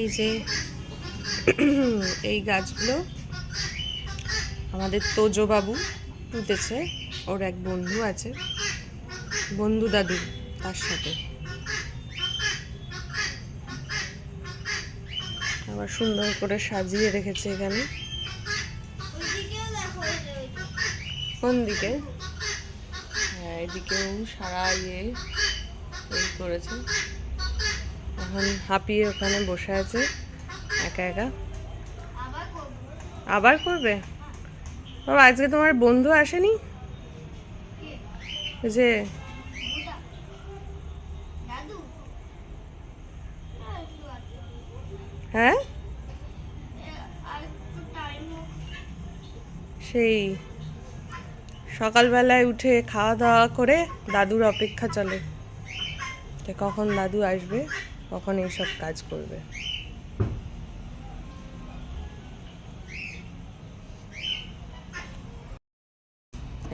এই যে এই গাছগুলো আমাদের তোজো বাবু পুঁতেছে, ওর এক বন্ধু আছে, বন্ধু দাদু, তার সাথে। আবার সুন্দর করে সাজিয়ে রেখেছে এখানে। কোন দিকে? হ্যাঁ, এদিকেও সারা এই করেছে। এখন হাঁপিয়ে ওখানে বসে আছে একা একা। আবার করবে বাবা? আজকে তোমার বন্ধু আসেনি যে? হ্যাঁ, সেই সকালবেলায় উঠে খাওয়া দাওয়া করে দাদুর অপেক্ষা চলে, যে কখন দাদু আসবে, কখন এইসব কাজ করবে।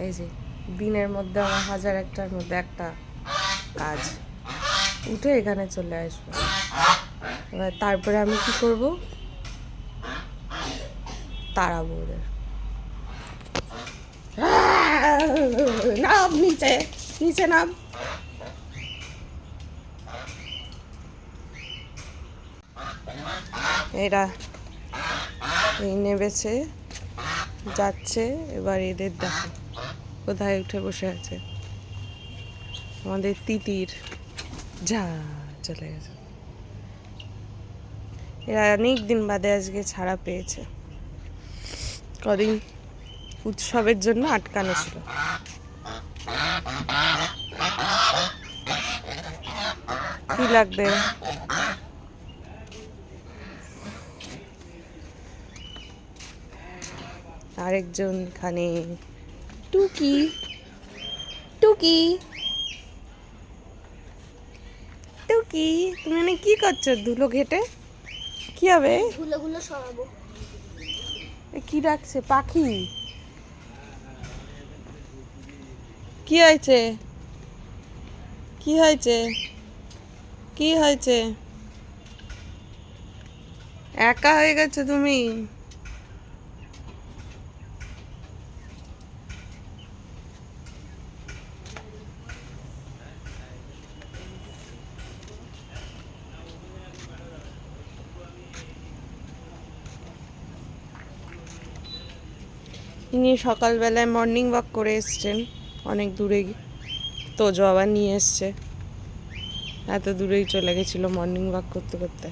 এই যে দিনের মধ্যে আমার 1001টার মধ্যে একটা কাজ, উঠে এখানে চলে আসবো। এবার তারপরে আমি কি করব? তাড়াবো ওদের। নাম নিচে, নিচে নাম। এরা এই নেমেছে, যাচ্ছে। এবার এদের দেখো কোথায় উঠে বসে আছে। আমাদের তিতির যা চলে গেছে। এরা অনেক দিন বাদে আজকে ছাড়া পেয়েছে, কদিন উৎসবের জন্য আটকানো ছিল। কি লাগবে? আরেকজন এখানে টুকি, টুকি, টুকি, তুমি এখানে কি করছো? ধুলো ঘেটে কি হবে? ধুলোগুলো সরাবো। কি ডাকছে? পাখি? কি হয়েছে? কি হয়েছে? কি হয়েছে? একা হয়ে গেছো তুমি? ইনি সকালবেলায় মর্নিং ওয়াক করে এসছেন অনেক দূরে, তোজো আবার নিয়ে এসছে। এত দূরেই চলে গেছিল মর্নিং ওয়াক করতে করতে।